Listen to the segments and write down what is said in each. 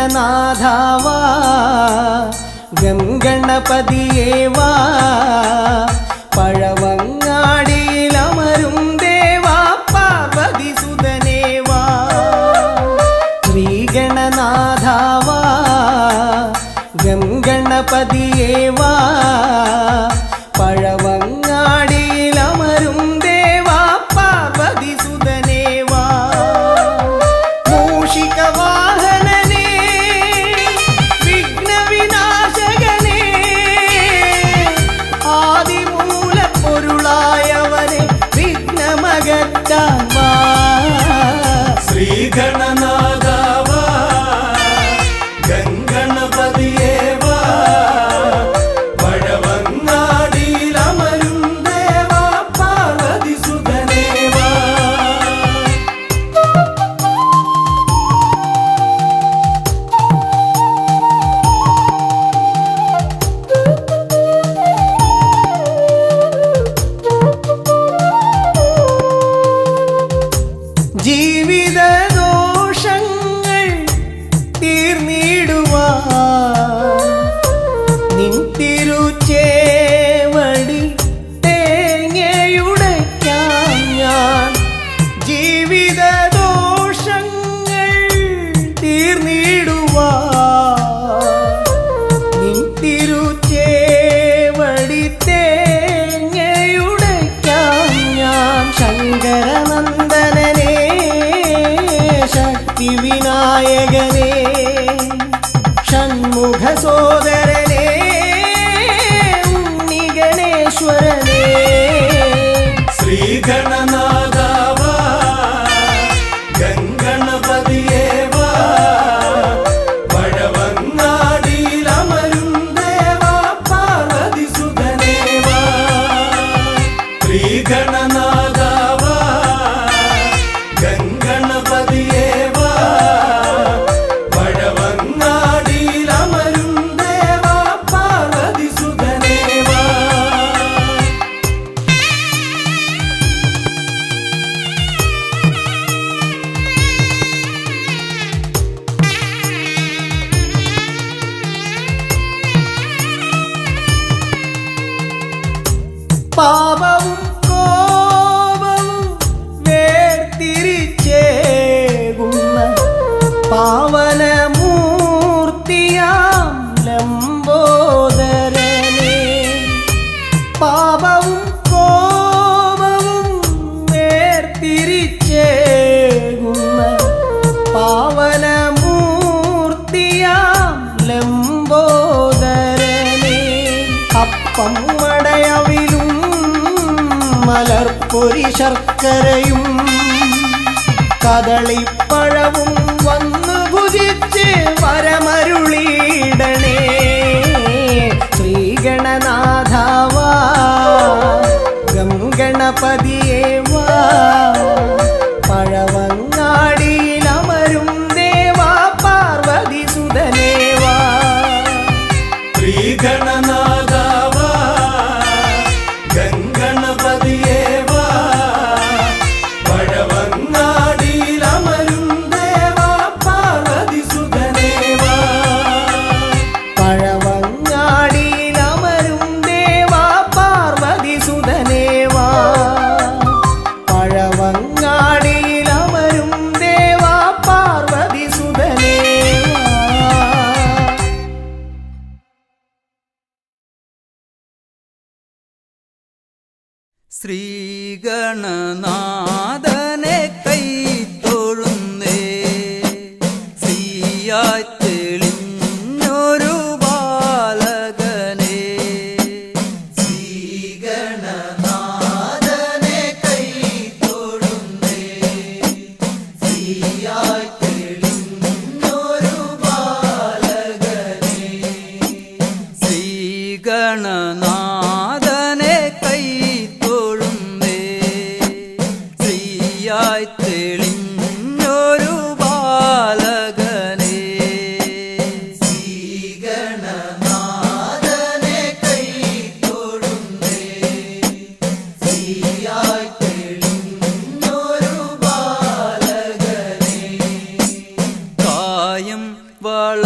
ശ്രീഗണനാഥാവാ ഗംഗണപതിയേവാ പഴവങ്ങാടിയിലമരും ദേവാ പാർവതി സുതനേവാ ശ്രീഗണനാഥാവാ ഗംഗണപതിയേവാ പഴവങ്ങാടിയിലമരും ദേവാ പാർവതി സുതനേവാ മൂഷികവാഹനനേ വിഘ്നവിനാശകനേ ആദിമൂലപ്പൊരുളായവനെ വിഘ്നമകറ്റാൻ വാ ശ്രീഗണനാഥാവാ ഗംഗണപതിയേവാ പഴവങ്ങാടിയിലമരും ദേവാ പാർവതി സുതനേവാ ജീവിതദോഷങ്ങൾ തീർന്നിടുവാൻ നിൻ തിരുച്ചേവടി തേങ്ങയുടയ്ക്കാൻ ഞാൻ ജീവിതദോഷങ്ങൾ തീർന്നിടുവാൻ നിൻ തിരുച്ചേവടി തേങ്ങയുടയ്ക്കാൻ ഞാൻ ശങ്കരനന്ദനനേ ശക്തി വിനായകനേ ഷൺമുഖ സോദരനേ ഉണ്ണി ഗണേശ്വരനേ ശ്രീഗണനാഥാവാ ഗംഗണപതിയേവാ പഴവങ്ങാടിയിലമരും ദേവാ പാർവതി സുതനേവാ ശ്രീഗണനാഥാവാ ഗംഗണപതിയേവാ പഴവങ്ങാടിയിലമരും ദേവാ പാർവതി സുതനേവാ പാപവും കോപവും വേർതിരിച്ചേകുന്ന പാവനമൂർത്തിയാം ലംബോദരനേ പാപവും കോപവും വേർതിരിച്ചേകുന്ന പാവനമൂർത്തിയാം ലംബോദരനേ അപ്പം മടയവിലും മലർപ്പൊരി ശർക്കരയും കദളിപ്പഴവും വന്നു ഭുജിച്ച് വരമരുളിയിടണേ ശ്രീഗണനാഥാവാ ഗംഗണപതിയേവാ പഴവങ്ങാടിയിലമരും ദേവാ പാർവതി സുതനേവാ ശ്രീഗണനാഥാവാ ഗംഗണപതിയേവാ പഴവങ്ങാടിയിലമരും ദേവാ പാർവതി സുതനേവാ പഴവങ്ങാടിയിലമരും ദേവാ പാർവതി സുതനേവാ പഴവങ്ങാടിയിലമരും ദേവാ പാർവതി സുതനേവാ ശ്രീഗണനാഥനെ കൈത്തൊഴുന്നേ ശ്രീയായി തെളിഞ്ഞൊരു ബാലകനെ ശ്രീഗണനാഥനെ കൈത്തൊഴുന്നേ ശ്രീയായി തെളിഞ്ഞൊരു ബാലകനെ ശ്രീഗണനാഥനെ കൈത്തൊഴുന്നേ ശ്രീയായി തെളിഞ്ഞൊരു ബാലകനെ ശ്രീഗണനാഥനെ കൈത്തൊഴുന്നേ ശ്രീയായി തെളിഞ്ഞൊരു ബാലകനെ കായം വള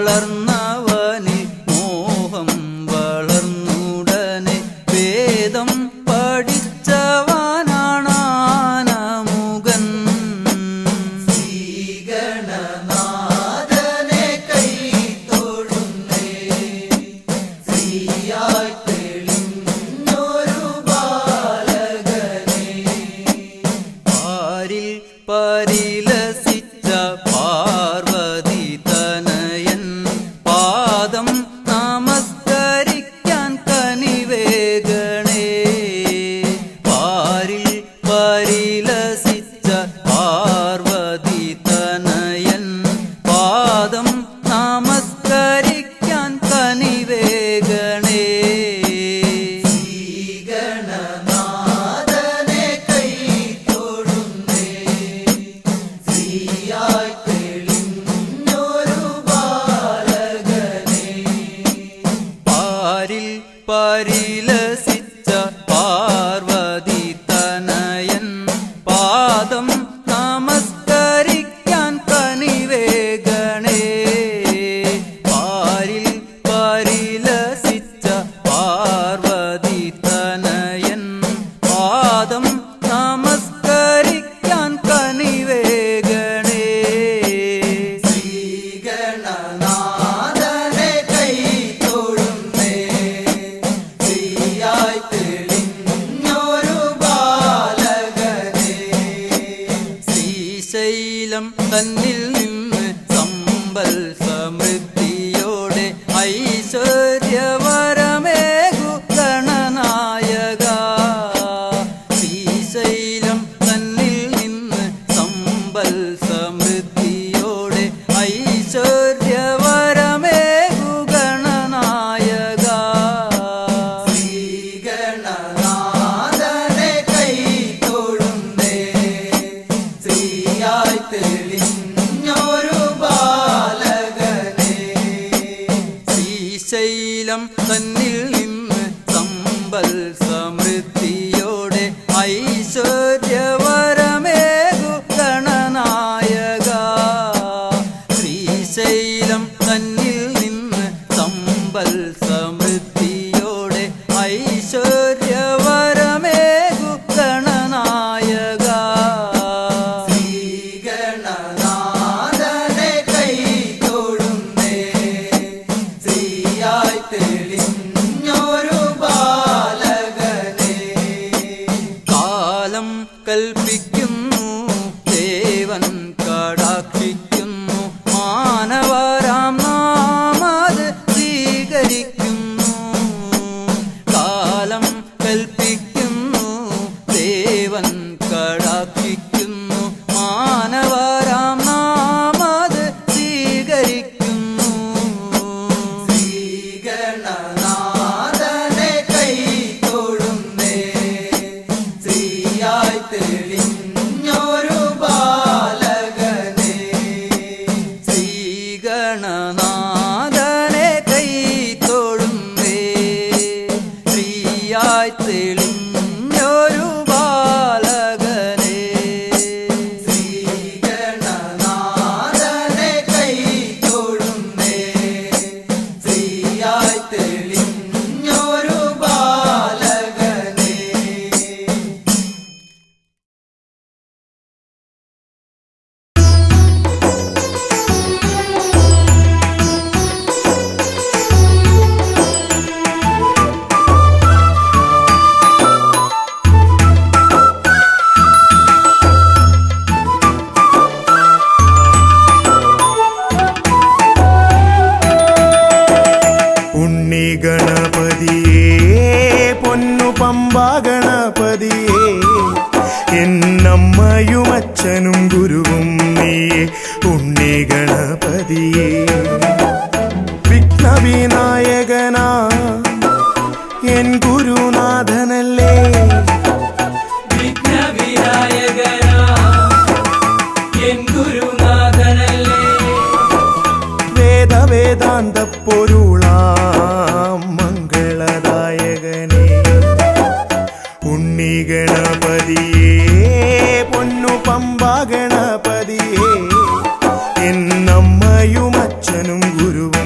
വളർന്നവന് മോഹം വളർന്നുടനെ വേദം പഠിച്ചവനാണാനമുകൻ. ശ്രീഗണനാഥനെ കൈ തൊഴുന്നേ, ശ്രീയായി തെളിഞ്ഞൊരു ബാലകനെ. പാരിൽ പരിലസിച്ച പാർവതി തനയൻ പാദം നമസ്കരിക്കാൻ കനിവേഗണേ. പാരിൽ പരിലസിച്ച പാർവതി തനയൻ പാദം നമസ്കരിക്കാൻ കനിവേഗണേ. ശ്രീഗണനാഥനെ കൈ തൊഴുന്നേ, ശ്രീയായി തെളിഞ്ഞൊരു ബാലകനെ. പാരിൽ പരിലസിച്ച പാർവതി തനയൻ പാദം നമസ്കരിക്കാൻ കനിവേഗണേ. പാരിൽ പരിലസിച്ച പാർവതി തനയൻ പാദം നമസ്കരിക്കാൻ കനിവേഗണേ. ശ്രീഗണനാഥനെ കൈ തൊഴുന്നേ, ശ്രീയായി തെളിഞ്ഞൊരു ബാലകനെ. ശ്രീശൈലം തന്നിൽ നിന്ന് സമ്പൽ സമൃദ്ധിയോടെ ഐശ്വര്യവരമേകു ഗണനായക. ശ്രീശൈലം തന്നിൽ നിന്ന് സമ്പൽ സമൃദ്ധിയോടെ ഐശ്വര്യവരമേകു ഗണനായക. ശ്രീഗണനാഥനെ കൈ തൊഴുന്നേ, ശ്രീയായി തെളിഞ്ഞൊരു ബാലകനെ. ശ്രീശൈലം തന്നിൽ നിന്ന് സമ്പൽ സമൃദ്ധിയോടെ ഐശ്വര്യവരമേകു ഗണനായക. ശ്രീശൈലം തന്നിൽ നിന്ന് സമ്പൽ സമൃദ്ധിയോടെ ഐശ്വര്യവരമേകു ഗണനായക. ശ്രീഗണനാഥനെ കൈ തൊഴുന്നേ, ശ്രീയായി തെളിഞ്ഞൊരു ബാലകനെ. കാലം കൽപ്പിക്കുന്നു ദേവൻ കടാക്ഷിക്കുന്നു മാനവരാം നാമത് സ്വീകരിക്കുന്നു. കാലം കൽപ്പിക്കുന്നു ദേവൻ കടാക്ഷിക്കുന്നു മാനവരാം നാമത് സ്വീകരിക്കുന്നു. ശ്രീഗണനാഥനെ കൈ തൊഴുന്നേ, ശ്രീയായി തെളിഞ്ഞൊരു ബാലകനെ. ശ്രീഗണനാഥനെ കൈ തൊഴുന്നേ, ശ്രീയായി തെളിഞ്ഞൊരു ബാലകനെ. ശ്രീഗണനാഥനെ കൈ തൊഴുന്നേ, ശ്രീയായി തെളിഞ്ഞൊരു ബാലകനെ. ഉണ്ണി ഗണപതിയേ പൊന്നു പമ്പാ ഗണപതിയേ എന്നമ്മയും അച്ഛനും ഗുരുവും നീയേ ഉണ്ണി ഗണപതിയേ വിഘ്നവിനായകനാ എൻ ഗുരുനാഥനല്ലേ വിഘ്നവിനായകനാ എൻ ഗുരുനാഥനല്ലേ. വേദവേദാന്ത പൊരുളാം മംഗളദായകനേ ഉണ്ണി ഗണപതിയേ പൊന്നു പമ്പാ ഗണപതിയേ എന്നമ്മയും അച്ഛനും ഗുരുവും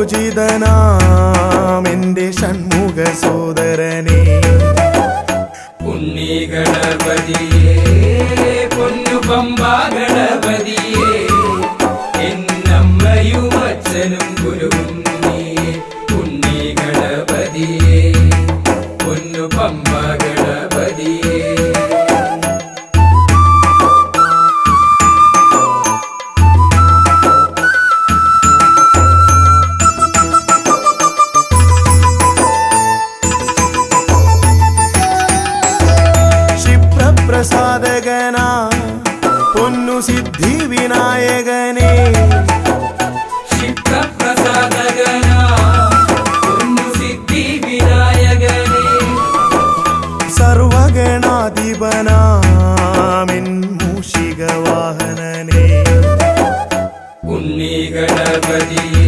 പൂജിതനാം എൻ്റെ ഷൺമുഖ സോദരനെ ഉണ്ണി ഗണപതിയേ പൊന്നു പമ്പാ ഗണപതിയേ എന്നമ്മയും അച്ഛനും ഗുരുവും നീയേ ഉണ്ണി ഗണപതിയേ പൊന്നു പമ്പാ ഗണപതിയേ പ്രസാദകനാ പൊന്നു സിദ്ധി വിനായകനെ ക്ഷിപ്രപ്രസാദകനാ പൊന്നു സിദ്ധി വിനായകനേ സർവഗണാധിപനാമിൻ മൂഷിക വാഹനനെ ഉണ്ണി ഗണപതിയേ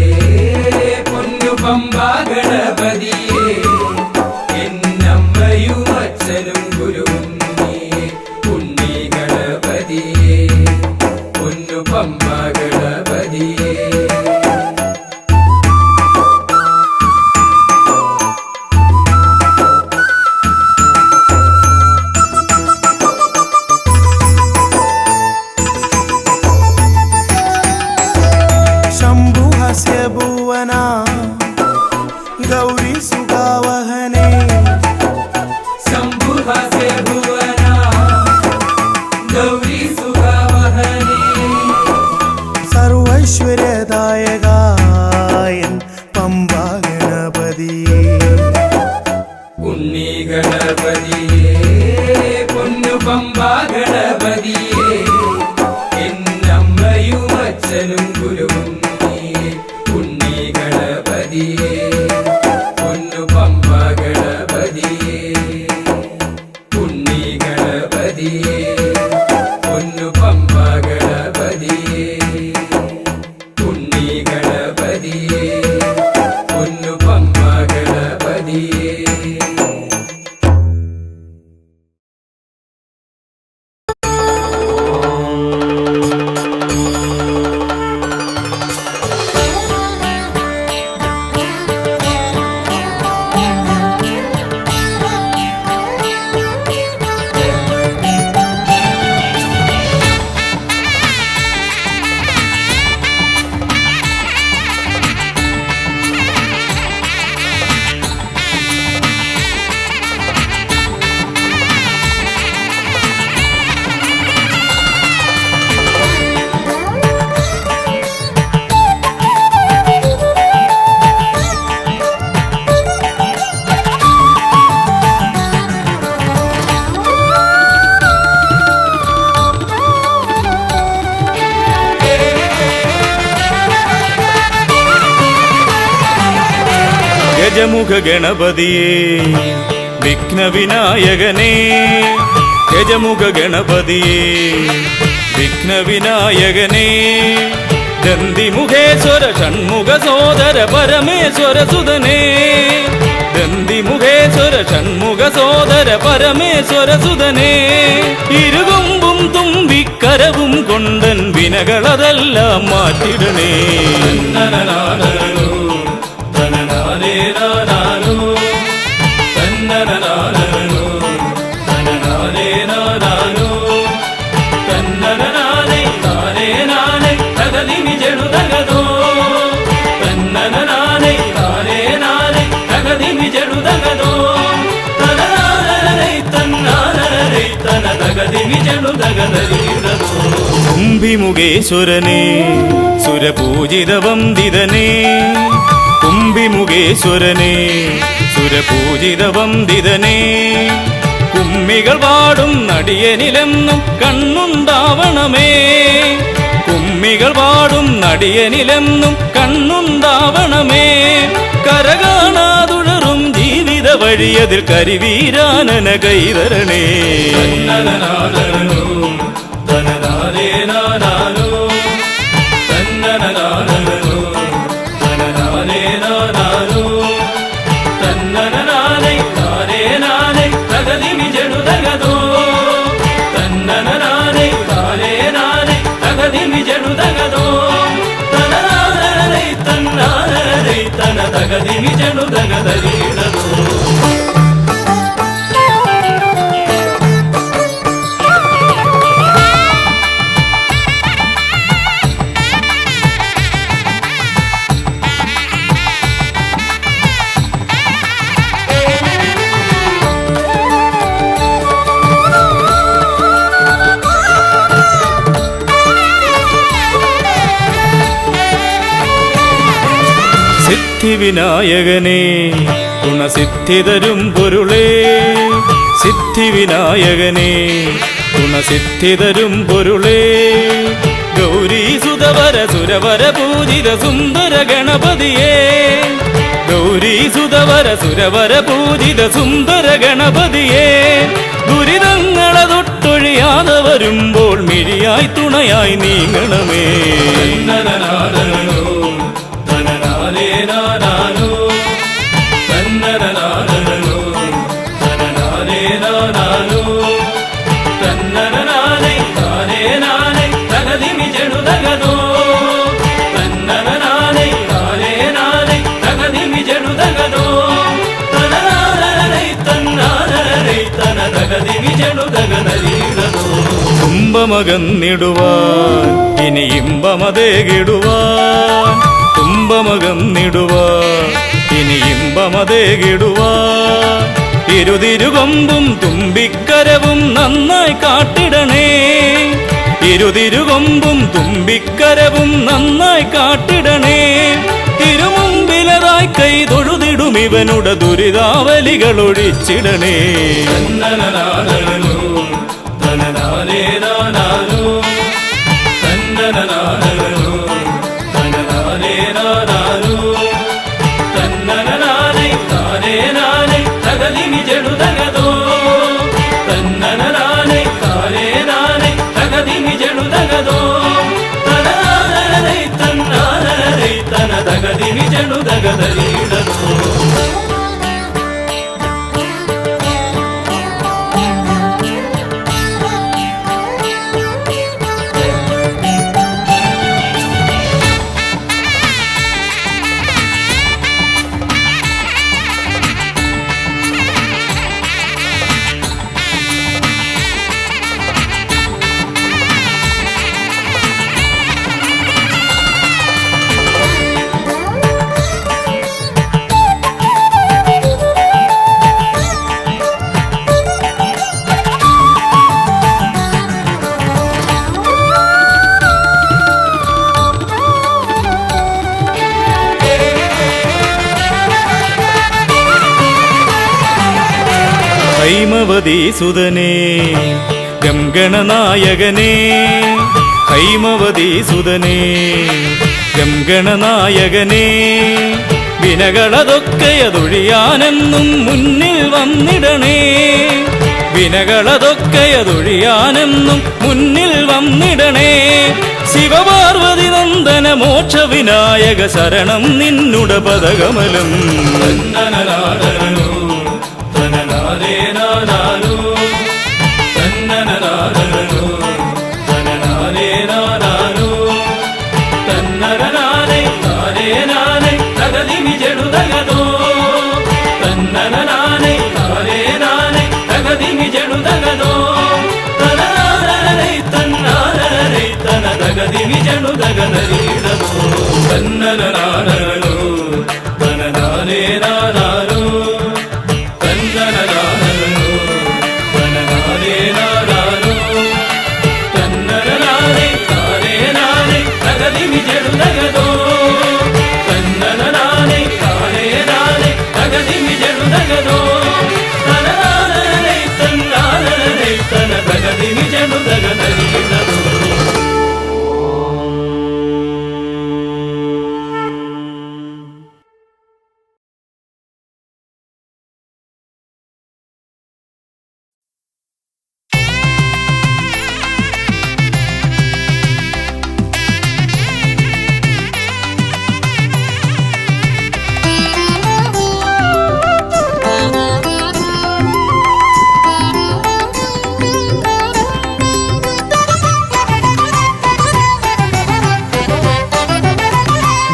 പൊന്നു പമ്പാ ഗണപതിയേ എന്നമ്മയും അച്ഛനും ഗുരുവും ഉണ്ണി ഗണപതിയേ പൊന്നു പമ്പാ ഗണപതിയേ ശംഭുഹസ്യ ഭുവന ഗൗരി സുഖാവഹനെ ശംഭുഹസ്യ ഭുവന ഗൗരി സുഖാവഹനേ സർവൈശ്വര്യദായകായൻ പമ്പാ ഗണപതിയേ ഉണ്ണി ഗണപതിയേ പൊന്നു പമ്പാ ഗണപതിയേ എന്നമ്മയും അച്ഛനും ഗുരുവും നീയേ ഉണ്ണി ഗണപതിയേ പൊന്നു പമ്പാ ഗണപതിയേ ഉണ്ണി ഗണപതിയേ പൊന്നു പമ്പാ ഗണപതിയേ ഉണ്ണി ഗണപതിയേ പൊന്നു പമ്പാ ഗണപതിയേ ഗജമുഖ ഗണപതിയേ വിഘ്നവിനായകനേ ഗജമുഖ ഗണപതിയേ വിഘ്നവിനായകനേ ദന്തിമുഖേശ്വര ഷൺമുഖ സോദര പരമേശ്വര സുതനേ ദന്തിമുഖേശ്വര ഷൺമുഖ സോദര പരമേശ്വര സുതനേ ഇരുകൊമ്പും തുമ്പിക്കരവും കൊണ്ടൻ വിനകളതെല്ലാം മാറ്റിടണേ കുംഭിമുഖേശ്വരനേ സുരപൂജിത വന്ദിതനേ കുംഭിമുഖേശ്വരനേ സുരപൂജിത വന്ദിതനേ കുമ്മികൾ പാടും നടിയനിലെന്നും കണ്ണുണ്ടാവണമേ കുമ്മികൾ പാടും നടിയനിലെന്നും കണ്ണുണ്ടാവണമേ കരകാണാതുഴറും ജീവിത വഴിയതിൽ കരിവീരാനന കൈതരണേ ತಗದಿಮಿ ಜನು ದಗದಲಿಡದು സിദ്ധിവിനായകനേ ഗുണസിദ്ധിതരും പൊരുളേ സിദ്ധിവിനായകനേ ഗുണസിദ്ധിതരും പൊരുളേ ഗൗരീസുതവര സുരവര പൂജിത സുന്ദര ഗണപതിയേ ഗൗരീസുതവര സുരവര പൂജിത സുന്ദര ഗണപതിയേ ദുരിതങ്ങളെ തൊട്ടൊഴിയാതെ വരുമ്പോൾ മിഴിയായി തുണയായി നീങ്ങണമേ തുമ്പമകന്നിടുവാൻ ഇനി ഇമ്പമതേകിടുവാൻ തുമ്പമകന്നിടുവാൻ ഇനി ഇമ്പമതേകിടുവാൻ ഇരുതിരുകൊമ്പും തുമ്പിക്കരവും നന്നായി കാട്ടിടണേ ഇരുതിരുകൊമ്പും തുമ്പിക്കരവും നന്നായി കാട്ടിടണേ തിരുമുമ്പിലതായി കൈ തൊഴുതിടും ഇവനുടെ ദുരിതാവലികൾ ഒഴിച്ചിടണേ ഹൈമവതീസുതനേ ഗംഗണനായകനേ ഹൈമവതീസുതനേ ഗംഗണനായകനേ വിനകളതൊക്കെയതൊഴിയാനെന്നും മുന്നിൽ വന്നിടണേ വിനകളതൊക്കെയതൊഴിയാനെന്നും മുന്നിൽ വന്നിടണേ ശിവപാർവതി നന്ദന മോക്ഷ വിനായക ശരണം നിന്നുട പദകമലം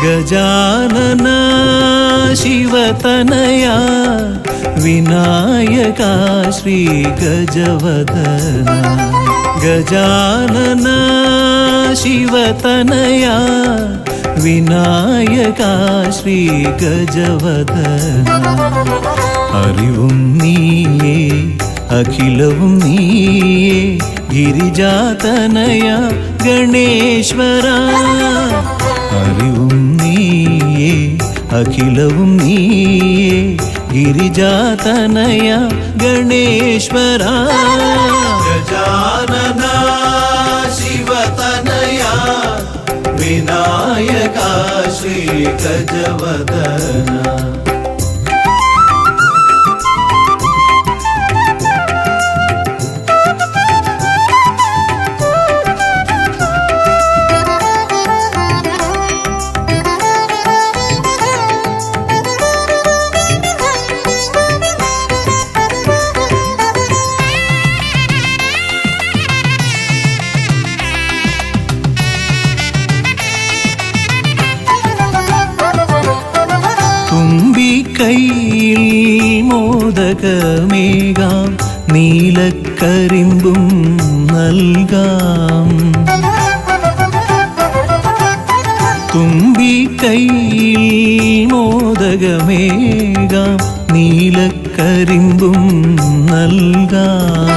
गजानना ശിവതനയ വിനായക ശ്രീ ഗജവദന ഗജാനന ശിവതനയ വിനായക ശ്രീ ഗജവദന അറിവും നീയേ അഖിലവും നീയേ ഗിരിജാതനയ ഗണേശ്വര അറിവും നീയേ അഖിലവും നീയേ ഗിരിജാതനയ ഗണേശ്വര ഗജാനന ശിവതനയ വിനായക ശ്രീ ഗജവദന കൈയിൽ മോദകമേകാം നീലക്കരിമ്പും നൽകാം തുമ്പിക്കൈയിൽ മോദകമേകാം നീലക്കരിമ്പും നൽകാം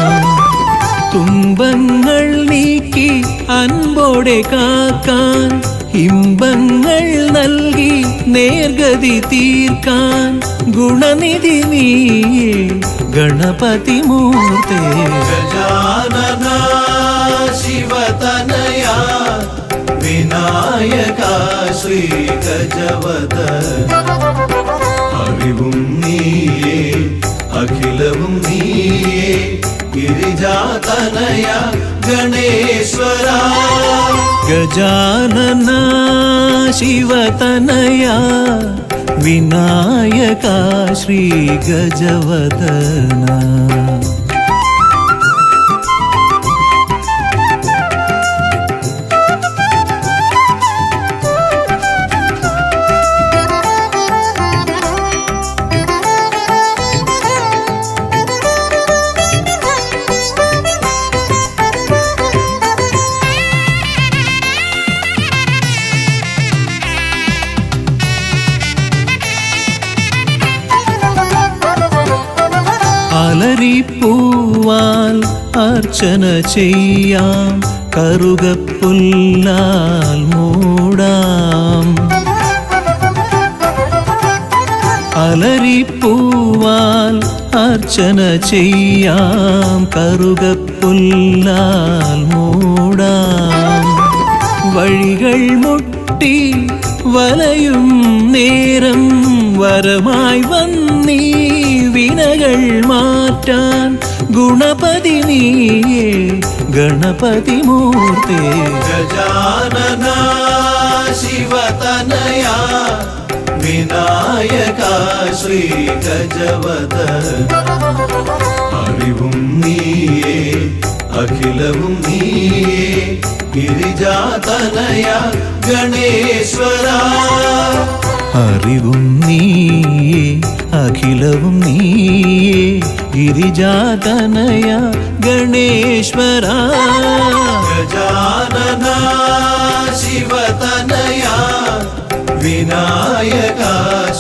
തുമ്പങ്ങൾ നീക്കി അൻപോടെ കാക്കാൻ ഇമ്പങ്ങൾ നൽകി നേർഗതി തീർക്കാൻ ഗുണനിധി നീയേ ഗണപതി മൂർത്തേ ഗജാനന ശിവതനയ വിനായക ശ്രീ ഗജവദന അറിവും നീയേ അഖിലവും നീയേ ഗിരിജാതനയ ഗണേശ്വര ഗജാനന ശിവതനയ വിനായക ശ്രീ ഗജവദന അലരിപ്പൂവാൽ അർച്ചന ചെയ്യാം കറുകപ്പുല്ലാൽ മൂടാം അലരിപ്പൂവാൽ അർച്ചന ചെയ്യാം കറുകപ്പുല്ലാൽ മൂടാം വഴികൾ മുട്ടി വലയും നേരം വരമായി വന്നീ വിനകൾ മാറ്റാൻ ഗുണപതി നീയേ ഗണപതി മൂർത്തേ ഗജാനന ശിവതനയ വിനായക ശ്രീ ഗജവദന അറിവും നീയേ അഖിലവും നീയേ ഗിരിജാതനയ ഗണേശ്വര അറിവും നീയേ അഖിലവും നീയേ ഗിരിജാതനയ ഗണേശ്വര ഗജാനന ശിവതനയ വിനായക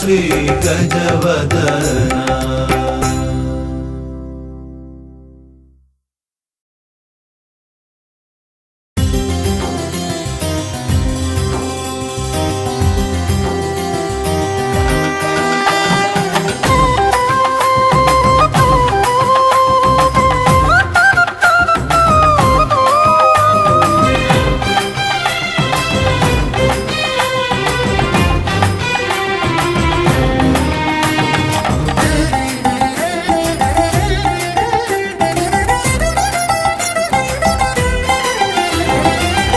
ശ്രീ ഗജവദന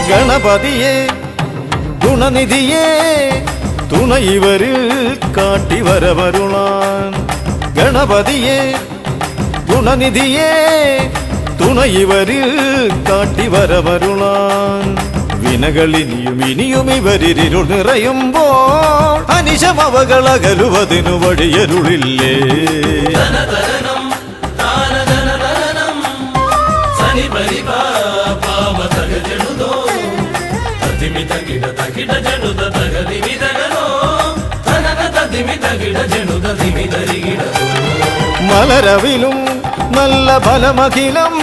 ഗണപതിയെ ഗുണനിധിയെ തുണ ഇവരിൽ കാട്ടി വരവരുളാൻ ഗണപതിയെ ഗുണനിധിയെ തുണ ഇവരിൽ കാട്ടി വരവരുളാൻ വിനകളിനിയും ഇനിയും ഇവരിരുൾ നിറയുമ്പോൾ അനിശമവകളകലുവതിനു വഴിയരുളില്ലേ. ധനധനം താനധനധനം സനി പരിപ പാമ തക ജനുദോ തതിമി തകിട തകിട ജനുദ തകതിമി തകനോ ധനന തതിമി തകിട ജനുദ തിമി തരികിടോ. മലരവിലും നല്ല ഫലമഖിലം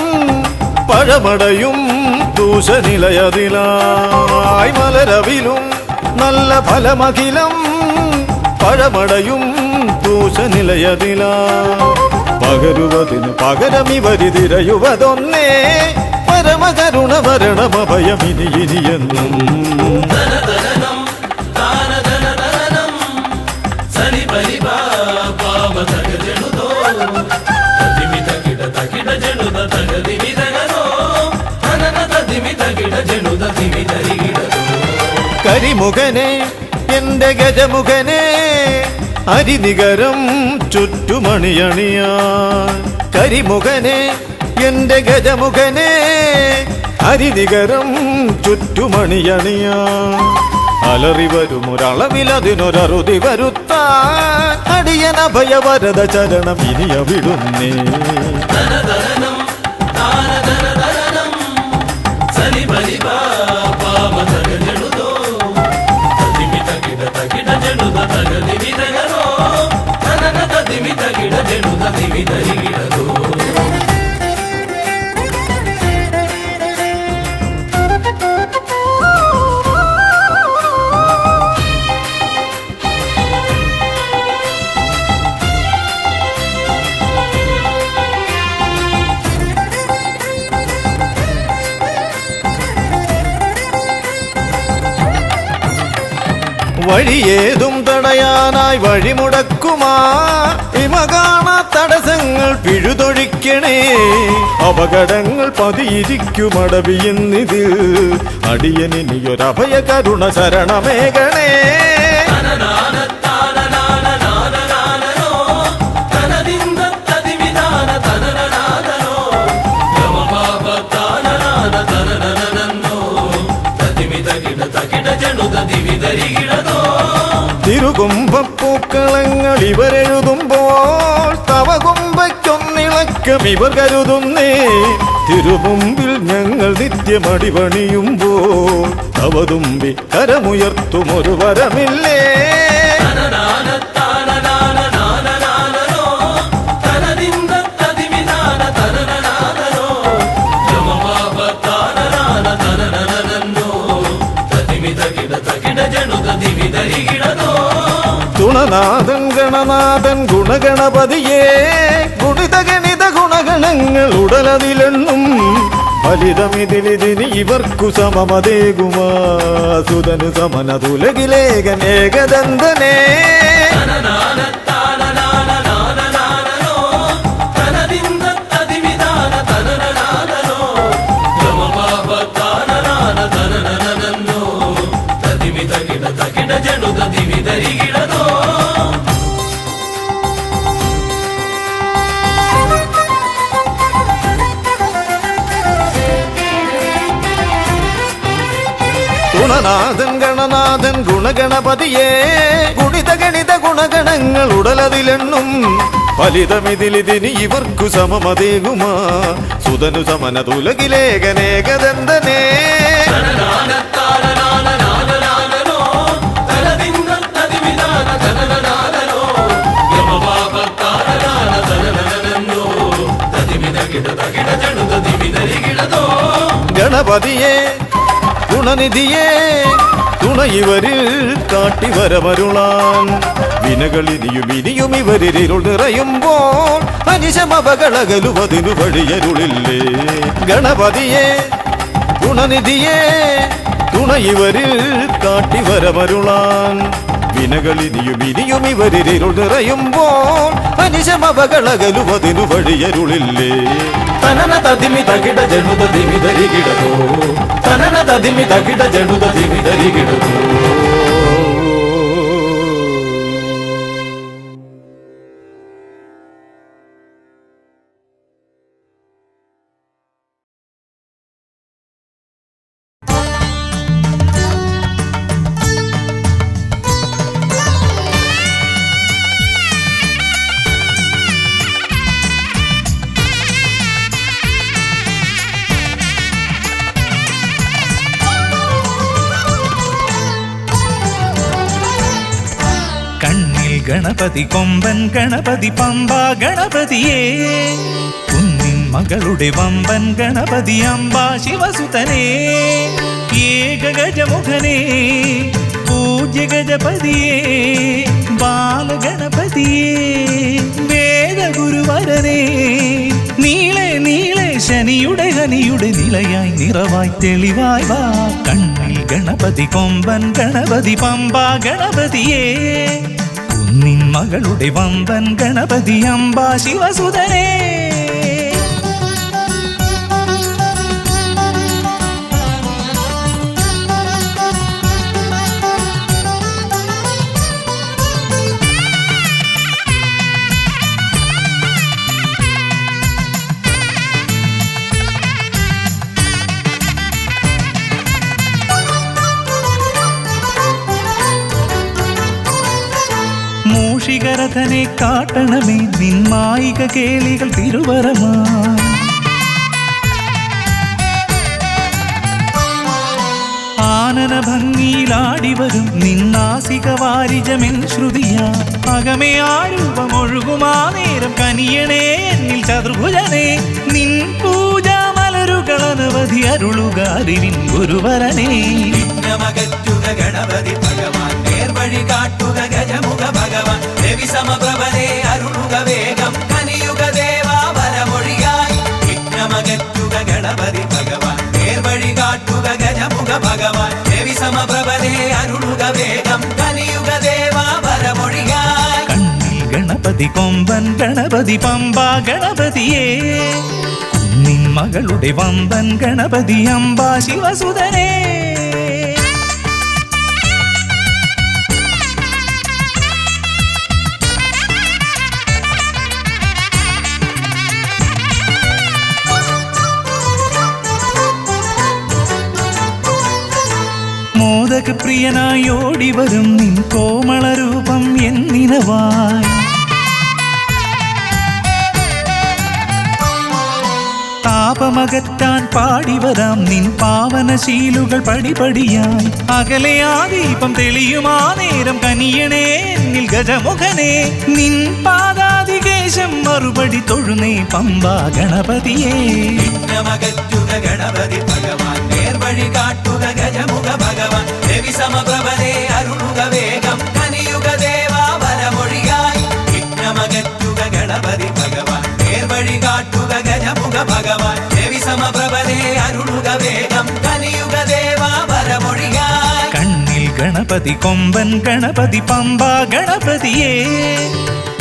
പഴമടയും ദൂഷനിലയതിലായി. മലരവിലും നല്ല ഫലമഖിലം പഴമടയും ദൂഷനിലയതിലാ. പകരുവതിനു പകരമിവരി തിരയുവതൊന്നേ പരമകരുണ വരണമഭയമിനി ഇനിയെന്നും. ധനധനം താനധനധനം സനി പരിപ പാമ തക ജനുദോ തതിമി തകിട തകിട ജനുദ തകതിമി തകനോ ധനന തതിമി തകിട ജനുദ തിമി തരികിടോ. കരിമുഖനെ എന്റെ ഗജമുഖനെ അരിനികരം ചുറ്റുമണിയണിയാൻ. കരിമുഖനെ എന്റെ ഗജമുഖനെ അരിനികരം ചുറ്റുമണിയണിയാൻ. അലറി വരുമൊരളവിലതിനൊരറുതി വരുത്താൻ അടിയനഭയവരദ ചരണം ഇനിയ വിടുന്നേ. ധനധനം താനധനധനം സനി പരിപ പാമ തക ജനുദോ തതിമി തകിട തകിട ജനുദ തകതിമി തകനോ ധനന തതിമി തകിട ജനുദ തിമി തരികിടോ. വഴിയേതും തടയാനായി വഴിമുടക്കുമാ ഇമ കാണാ തടസ്സങ്ങൾ പിഴുതൊഴിക്കണേ. അപകടങ്ങൾ പതിയിരിക്കുമടവിയെന്നിതിൽ അടിയനിയൊരഭയ കരുണ ശരണമേകണേ. തിരുകുംഭപ്പൂക്കളങ്ങൾ ഇവരെഴുതുമ്പോൾ തവ കുംഭയ്ക്കൊന്നിളക്കം ഇവർ കരുതുന്നേ. തിരുമുമ്പിൽ ഞങ്ങൾ നിത്യമടിപണിയുമ്പോൾ തവതുമ്പി കരമുയർത്തുമൊരു വരമില്ലേ. ഗുണനാഥൻ ഗണനാഥൻ ഗുണഗണപതിയേ ഗുണിത ഗണിത ഗുണഗണങ്ങൾ ഉടലതിലെണ്ണും. ഫലിതമിതിലിതിന് ഇവർക്കു സമമതേകുമാ സുതനു സമന തുലകിലേകനേകദന്തനേ. ഗുണനാഥൻ ഗണനാഥൻ ഗുണഗണപതിയേ ഗുണിത ഗണിത ഗുണഗണങ്ങൾ ഉടലതിലെണ്ണും. ഫലിതമിതിലിതിന് ഇവർക്കു സമമതേകുമാ സുതനു സമന തുലകിലേകനേകദന്തനേ. ഗണപതിയെ ഗുണനിധിയെ തുണയിവരിൽ കാട്ടിവരമരുളാൻ. വിനകളിനിയും ഇനിയും ഇവരിരുൾ നിറയുമ്പോൾ അനിശമവകളകലുവതിനു വഴിയരുളില്ലേ. ഗണപതിയെ ഗുണനിധിയെ തുണയിവരിൽ കാട്ടിവരമരുളാൻ. വിനകളിനിയും ഇനിയും ഇവരിരുൾ നിറയുമ്പോൾ അനിശമവകളകലുവതിനു വഴിയരുളില്ലേ. തനന തതിമി തകിട ജനുത തിമി തരികിടതോ തനന തതിമി തകിട ജനുത തിമി തരികിടതോ. ഗണപതി കൊമ്പൻ ഗണപതി പമ്പ ഗണപതിയേ കുന്നിൻ മകളുടെ വമ്പൻ ഗണപതി അംബ ശിവസുതനേ ഏകഗജമുഖനേ പൂജ്യ ഗജപതിയേ ബാലഗണപതിയേ വേദഗുരുവരനേ നീളെ നീളെ ശനിയുടെ ഹനിയുടെ നിലയായി നിറവായി തെളിവായി വാ കണ്ണിൽ ഗണപതി കൊമ്പൻ ഗണപതി പമ്പ ഗണപതിയേ കുന്നിൻ മകളുടെ വമ്പൻ ഗണപതി അംബ ശിവസുതനേ മൂഷികരഥനെ കാട്ടണമേ നിന്മായിക കേളികൾ തിരുവരമാ ആനന ഭംഗിയിലാടിവരും നിന്നാസിക വാരിജമെൻ ശ്രുതിയാ അകമേ ആരൂപമൊഴുകുമാ നേരം കനിയണേ എന്നിൽ ചതുർഭുജനേ നിൻ പൂജാ മലരുകളനവധി അരുളുക അറിവിൻ ഗുരുവരനേ വിഘ്നമകറ്റുക ഗണപതി ഭഗവാൻ നേർവഴി കാട്ടുക ഗജമുഖ ഭഗവാൻ രവി സമപ്രഭനെ അരുളുക വേഗം കനിയുക ദേവാ വരമൊഴിയായി വിഘ്നമകറ്റുക ഗണപതി ഭഗവാൻ നേർവഴി കാട്ടുക ഗജമുഖ ഭഗവാൻ രവി സമപ്രഭനെ അരുളുക വേഗം കനിയുക ദേവാ വരമൊഴിയായി കണ്ണിൽ ഗണപതി കൊമ്പൻ ഗണപതി പമ്പ ഗണപതിയേ കുന്നിൻ മകളുടെ വമ്പൻ ഗണപതി അംബ ശിവസുതനേ പ്രിയനായി ഓടിവരും നിൻ കോമളരൂപം എന്നിനവായി താപമകറ്റാൻ പാടിവരാം നിൻ പാവനശീലുകൾ പടിപടിയായി അകലെ ആ ദീപം തെളിയുമാ നേരം കനിയണേ എന്നിൽ ഗജമുഖനേ നിൻ പാദാതികേശം മറുപടി തൊഴുന്നേ പമ്പ ഗണപതിയേ വിഘ്നമകറ്റുക ഗണപതി ഭഗവാൻ നേർവഴി കാട്ടുക ഗജമുഖ ഭഗവാൻ രവി സമപ്രഭനെ അരുളുക വേഗം കനിയുക ദേവാ വരമൊഴിയായി വിഘ്നമകറ്റുക ഗണപതി ഭഗവാൻ നേർവഴി കാട്ടുക ഗജമുഖ ഭഗവാൻ രവി സമപ്രഭനെ അരുളുക വേഗം കനിയുക ദേവാ വരമൊഴിയായി കണ്ണിൽ ഗണപതി കൊമ്പൻ ഗണപതി പമ്പ ഗണപതിയേ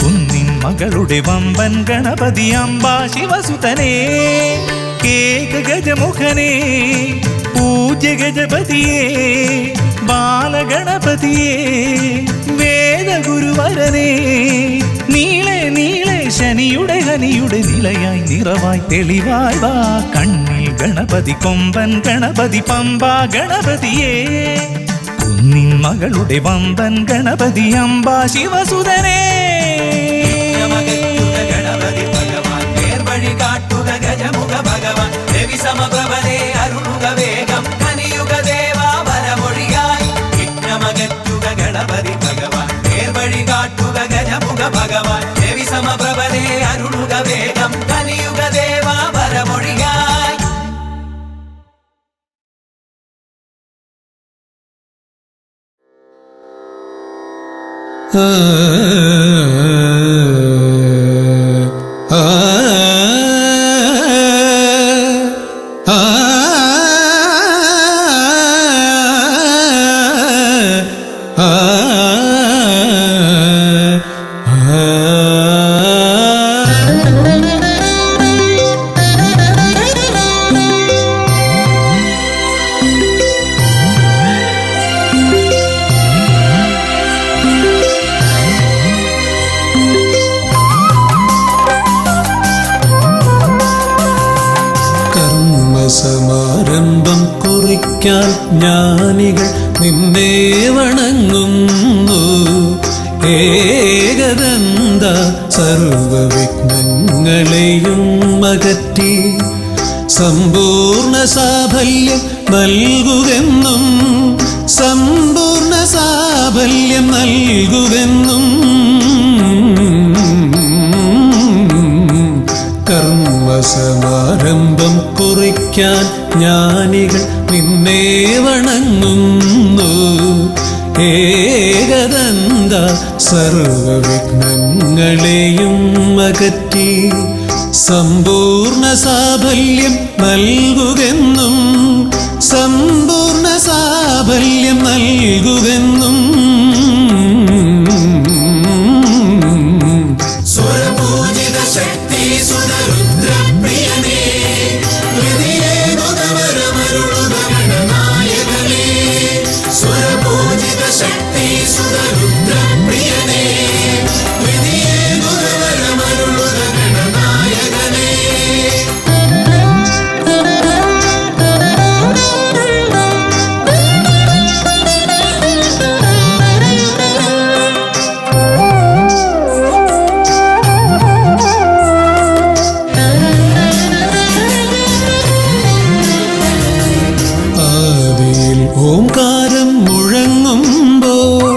കുന്നിൻ മകളുടെ വമ്പൻ ഗണപതി അംബ ശിവസുതനേ ഏകഗജമുഖനേ പൂജ്യ ഗജപതിയേ ബാലഗണപതിയേ വേദഗുരുവരനേ നീളെ നീളെ ശനിയുടെ ഹനിയുടെ നിലയായി നിറവായി തെളിവായി വാ കണ്ണിൽ ഗണപതി കൊമ്പൻ ഗണപതി പമ്പ ഗണപതിയേ കുന്നിൻ മകളുടെ വമ്പൻ ഗണപതി അംബ ശിവസുതനേ ഗണപതി ഭഗവാൻ നേർവഴി കാട്ടുക ഗജമുഖ ഭഗവാൻ രവി സമപ്രഭനെ അരുളുക വേഗം കനിയുക ദേവാ വരമൊഴിയായി വിഘ്നമകറ്റുക ഗണപതി ഭഗവാൻ നേർവഴി കാട്ടുക ഗജമുഖ ഭഗവാൻ രവി സമപ്രഭനെ അരുളുക വേഗം കനിയുക ദേവാ വരമൊഴിയായി സമാരംഭം കുറിക്കാൻ ജ്ഞാനികൾ നിന്നെ വണങ്ങുന്നു. ഏകദന്ത സർവവിഘ്നങ്ങളെയും അകറ്റി സമ്പൂർണ്ണ സാഫല്യം നൽകുകെന്നും സമാരംഭം കുറിക്കാൻ ജ്ഞാനികൾ നിന്നെ വണങ്ങുന്നു. ഏകദന്ത സർവവിഘ്നങ്ങളെയും അകറ്റി സമ്പൂർണ്ണ സാഫല്യം നൽകുകെന്നും, സമ്പൂർണ്ണ സാഫല്യം നൽകുകെന്നും. സ്വരപൂജിത ശക്തി സുതരുദ്രപ്രിയനേ, ഹൃദയേ മുഖവരമരുളുക ഗണനായകനേ. സ്വരപൂജിത ശക്തി സുതരുദ്രപ്രിയനേ, ഹൃദയേ മുഖവരമരുളുക ഗണനായകനേ. ആദിയിൽ ഓംകാരം മുഴങ്ങുമ്പോൾ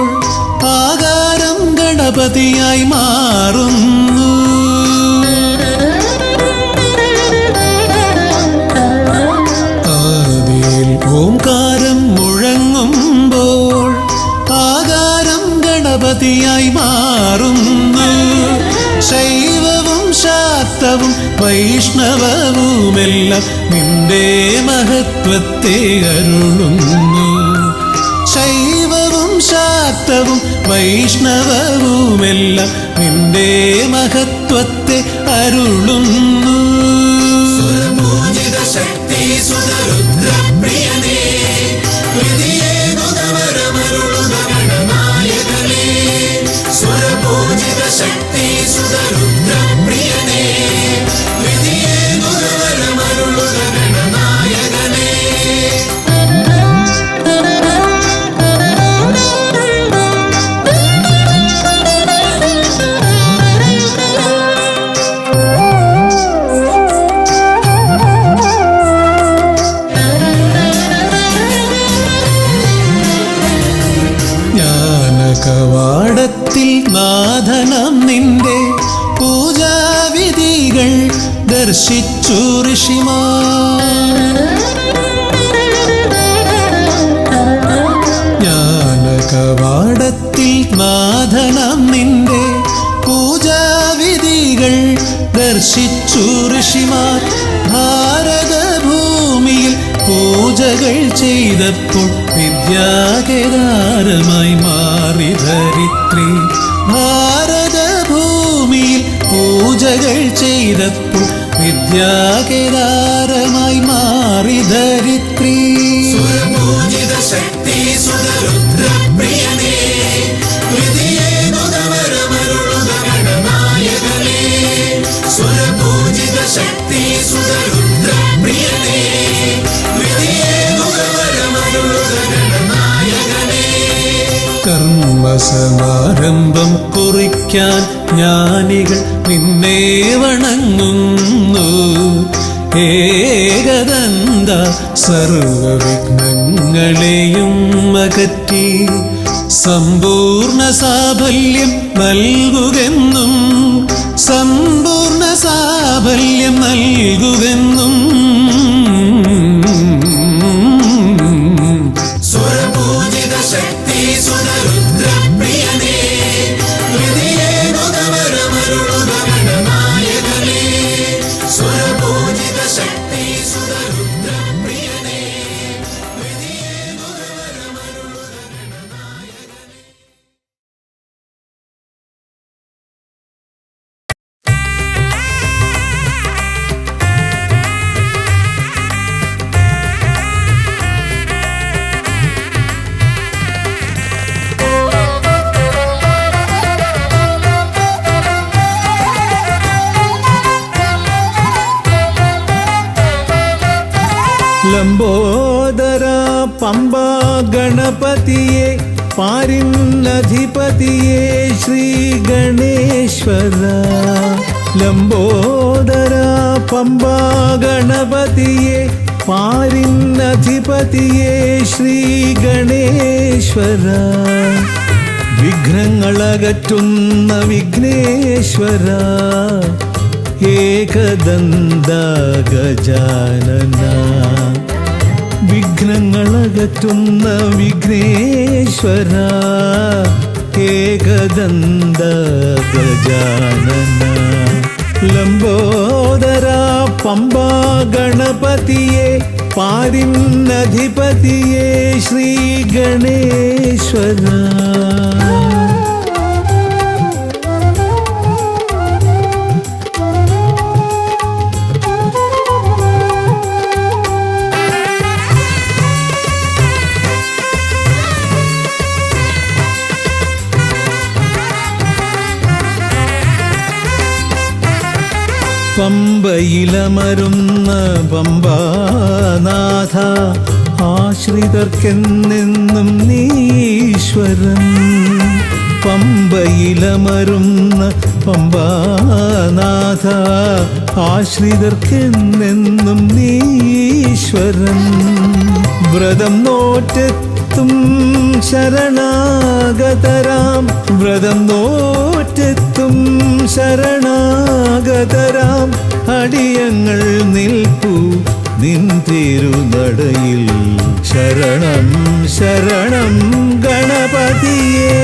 ആകാരം ഗണപതിയായി മാറുന്നു. ആദിയിൽ ഓംകാരം മുഴങ്ങുമ്പോൾ ആകാരം ഗണപതിയായി മാറുന്നു. ശൈവവും ശാക്തവും വൈഷ്ണവവുമെല്ലാം നിന്റെ മഹത്വത്തെ അരുളുന്നു. ശൈവവും ശാക്തവും വൈഷ്ണവവുമെല്ലാം നിന്റെ മഹത്വത്തെ അരുളുന്നു. സ്വരപൂജിത ശക്തി സുതരുദ്രപ്രിയനേ, ഹൃദയേ മുഖവരമരുളുക ഗണനായകനേ. സ്വരപൂജിത ശക്തി സുതരുദ്രപ്രിയനേ, ഹൃദയേ മുഖവരമരുളുക ഗണനായകനേ. ജ്ഞാനകവാടത്തിൽ നാഥനം നിന്റെ പൂജാവിധികൾ ദർശിച്ചു ഋഷിമാർ. ജ്ഞാനകവാടത്തിൽ നാഥനം നിന്റെ പൂജാവിധികൾ ദർശിച്ചു ഋഷിമാർ. ഭാരതഭൂമിയിൽ പൂജകൾ ചെയ്തപ്പോൾ വിദ്യാകേദാരമായി മാറി ധരിത്രി. ഭാരതഭൂമിയിൽ പൂജകൾ ചെയ്തപ്പോൾ വിദ്യാകേദാരമായി മാറി ധരിത്രി. സ്വരപൂജിത ശക്തി സുതരുദ്രപ്രിയനേ, ഹൃദയേ മുഖവരമരുളുക ഗണനായകനേ. സ്വരപൂജിത ശക്തി സുതരുദ്രപ്രിയനേ, ഹൃദയേ മുഖവരമരുളുക ഗണനായകനേ. കർമ്മസമാരംഭം കുറിക്കാൻ ജ്ഞാനികൾ നിന്നെ വണങ്ങുന്നു. ഏകദന്ത സർവവിഘ്നങ്ങളെയും അകറ്റി സമ്പൂർണ്ണ സാഫല്യം നൽകുകെന്നും, സമ്പൂർണ്ണ സാഫല്യം നൽകുകെന്നും. സ്വരപൂജിത ശക്തി സുതരുദ്രപ്രിയനേ, ഹൃദയേ മുഖവരമരുളുക ഗണനായകനേ. സ്വരപൂജിത ശക്തി സുതരുദ്രപ്രിയനേ, ഹൃദയേ മുഖവരമരുളുക ഗണനായകനേ. ലംബോദര പമ്പ ഗണപതിയെ പാരിന്നധിപതിയെ ശ്രീ ഗണേശ്വര. ലംബോദര പമ്പ ഗണപതിയെ പാരിന്നധിപതിയെ ശ്രീ ഗണേശ്വര. വിഘ്നങ്ങളകറ്റുന്ന വിഘ്നേശ്വര, ഏകദന്ത ഗജാനന വിഘ്നങ്ങളകറ്റുന്ന വിഘ്നേശ്വര ഏകദന്ത ഗജാനന ലംബോദര പമ്പാ ഗണപതിയെ പാരിന്നധിപതിയെ ശ്രീ ഗണേശ്വര പമ്പയിലമരുന്ന പമ്പാനാഥ ആശ്രിതർക്കെന്നെന്നും നീശ്വരൻ പമ്പയിലമരുന്ന പമ്പാനാഥ ആശ്രിതർക്കെന്നെന്നും നീശ്വരൻ വ്രതം നോറ്റെത്തും ശരണാഗതരാം വ്രതം നോറ്റെത്തും ശരണാഗതരാം അടിയങ്ങൾ നിൽപ്പു നിൻ തിരുനടയിൽ ശരണം ശരണം ഗണപതിയേ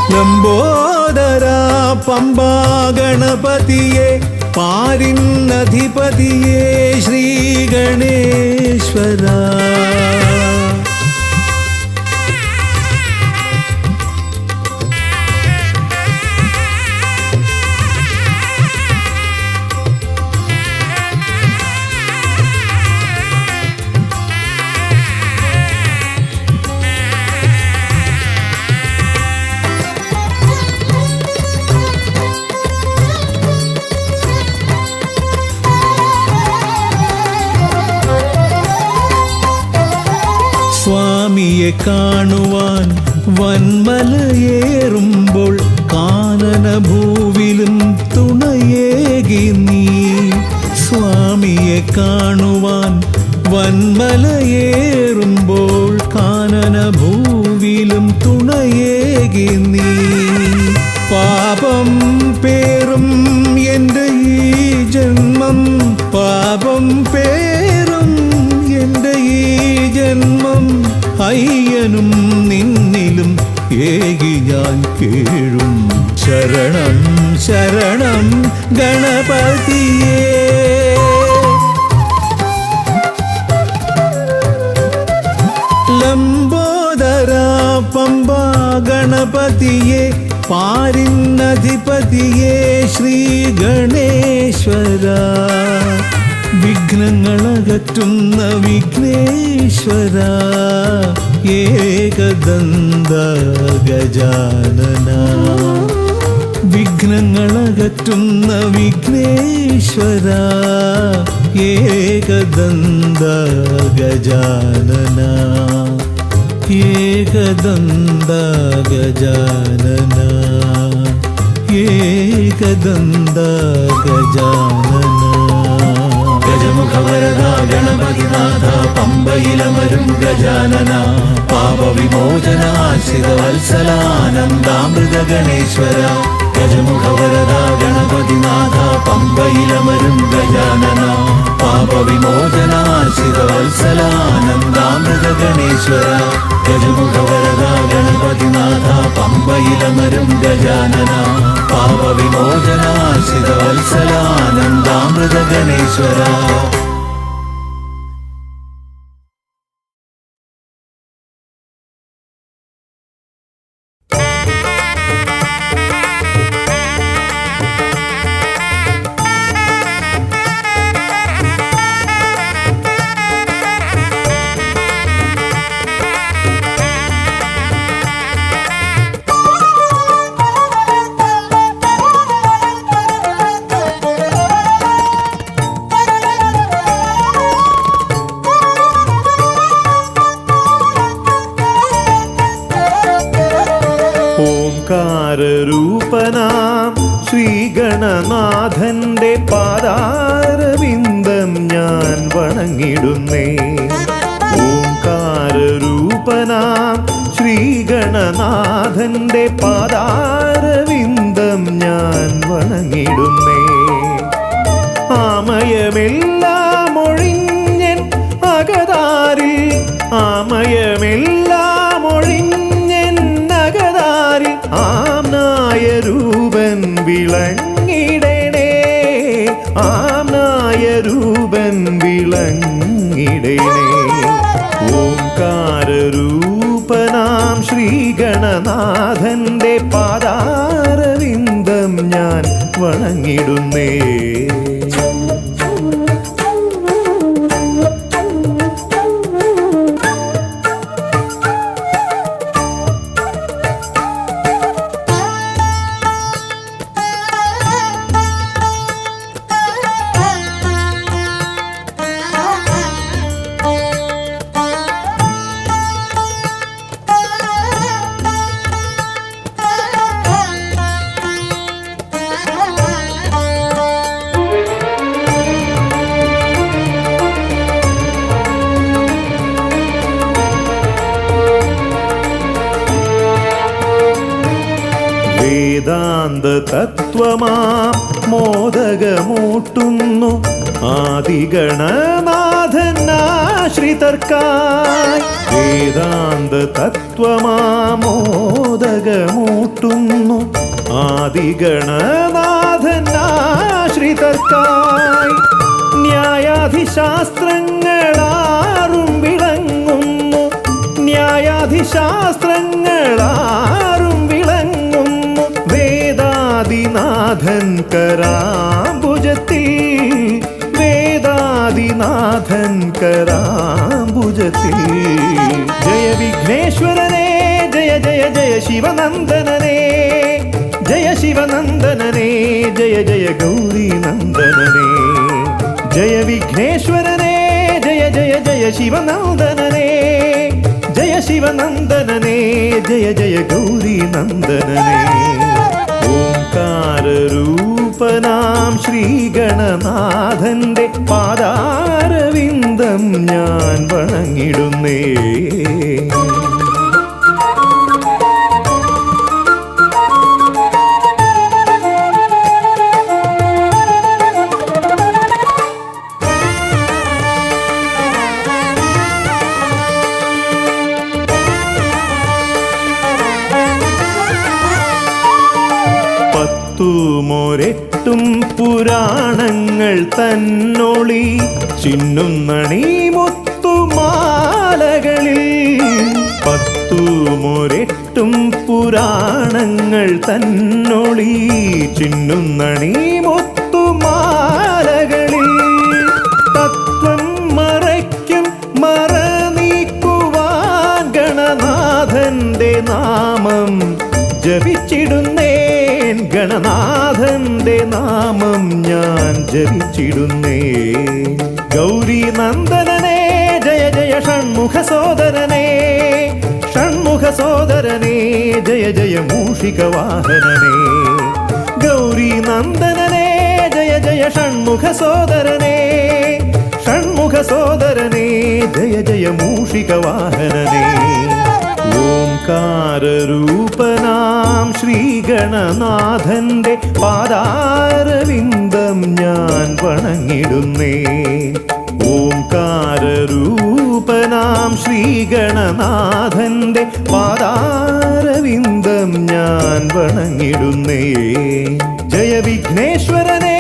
ലംബോദര പമ്പാ ഗണപതിയെ പാരിന്നധിപതിയെ ശ്രീ ഗണേശ്വര സ്വാമിയെ കാണുവാൻ വന്മലയേറുമ്പോൾ കാനനഭൂവിലും തുണയേകി നീ സ്വാമിയെ കാണുവാൻ വന്മലയേറുമ്പോൾ കാനനഭൂവിലും തുണയേകി നീ പാപം പേറും എൻ്റെ ഈ ജന്മം പാപം പേറും എൻ്റെ ഈ ജന്മം അയ്യനും നിന്നിലും ഏകി ഞാൻ കേഴും ശരണം ശരണം ഗണപതിയേ ലംബോദര പമ്പാ ഗണപതിയെ പാരിന്നധിപതിയെ ശ്രീ ഗണേശ്വര വിഘ്നങ്ങളകറ്റുന്ന വിഘ്നേശ്വര ഏകദന്ത ഗജാനന വിഘ്നങ്ങളകറ്റുന്ന വിഘ്നേശ്വര ഏകദന്ത ഗജാനന ഏകദന്ത ഗജാനന ഏകദന്ത ഗജാനന ഗജമുഖവരദ ഗണപതിനാഥ പമ്പയിലമരും ഗജാനന പാപവിമോചനാശ്രിത വത്സലാനന്ദാമൃത ഗണേശ്വര ഗജമുഖവരദ ഗണപതിനാഥ പമ്പയിലമരും ഗജാനന പാപവിമോചനാശ്രിത വത്സലാനന്ദാമൃത ഗണേശ്വര ഗജമുഖവരദ ഗണപതിനാഥ പമ്പയിലമരും ഗജാനന പാപവിമോചനാശ്രിത വത്സലാനന്ദാമൃത ഗണേശ്വര ഓംകാരൂപനാം ശ്രീഗണനാഥന്റെ പാദാരവിന്ദം ഞാൻ വണങ്ങിടുന്നേ ഓംകാരൂപനാം ശ്രീഗണനാഥന്റെ ഗണനാഥന്റെ പാദാരവിന്ദം ഞാൻ വണങ്ങിടുന്നേ. ആമയമെല്ലാം ഒഴിഞ്ഞൻ അകതാരിൽ, ആമയമെല്ലാം ഒഴിഞ്ഞൻ അകതാരിൽ ആംനായ രൂപൻ വിളങ്ങിടണേ, ആംനായ രൂപൻ വിളങ്ങിടണേ. ഓംകാരരൂപനാം ശ്രീഗണനാഥന്റെ പാദാരവിന്ദം ഞാൻ വണങ്ങിടുന്നേ. വേദാന്ത തത്വമാം മോദകമൂട്ടുന്നു ആദിഗണനാഥനാശ്രിതർക്കായി. വേദാന്ത തത്വമാം മോദകമൂട്ടുന്നു ആദിഗണനാഥനാശ്രിതർക്കായി. ന്യായാധിശാസ്ത്രങ്ങളാറും വിളങ്ങുന്നു, ന്യായാധിശാസ്ത്രങ്ങളാറും വിളങ്ങുന്നു വേദാദിനാഥൻ കരാംബുജത്തിൽ, വേദാദിനാഥൻ കരാംബുജത്തിൽ. ജയ വിഘ്നേശ്വരനേ ജയ ജയ ജയ ശിവനന്ദനനേ, ജയ ശിവനന്ദനനേ ജയ ജയ ഗൗരി നന്ദനനേ. ജയ വിഘ്നേശ്വരനേ ജയ ജയ ജയ ശിവനന്ദനനേ, ജയ ശിവനന്ദനനേ ജയ ജയ ഗൗരി നന്ദനനേ. ഓംകാരരൂപനാം ശ്രീഗണനാഥന്റെ പാദാരവിന്ദം ഞാൻ വണങ്ങിടുന്നേ. പത്തുമൊരെട്ടും പുരാണങ്ങൾ തന്നൊളി ചിന്നുന്നണി മുത്തുമാലകളിൽ. പത്തുമൊരെട്ടും പുരാണങ്ങൾ തന്നൊളി ചിന്നുന്നണി മുത്തുമാലകളിൽ. തത്വം മറയ്ക്കും മറ നീക്കുവാൻ ഗണനാഥന്റെ നാമം ജപിച്ചിടുന്നേൻ, ഗണനാഥന്റെ നാമം ഞാൻ ജപിച്ചിടുന്നേ. ഗൗരി നന്ദനനേ ജയ ജയ ഷൺമുഖ സോദരനേ, ഷൺമുഖ സോദരനേ ജയ ജയ മൂഷിക വാഹനനേ. ഗൗരി നന്ദനനേ ജയ ജയ ഷൺമുഖ സോദരനേ, ഷൺമുഖ സോദരനേ ജയ ജയ മൂഷിക വാഹനനേ. ഓംകാരരൂപനാം ശ്രീഗണനാഥന്റെ പാദാരവിന്ദം ഞാൻ വണങ്ങിടുന്നേ. ഓംകാരരൂപനാം ശ്രീഗണനാഥന്റെ പാദാരവിന്ദം ഞാൻ വണങ്ങിടുന്നേ. ജയ വിഘ്നേശ്വരനേ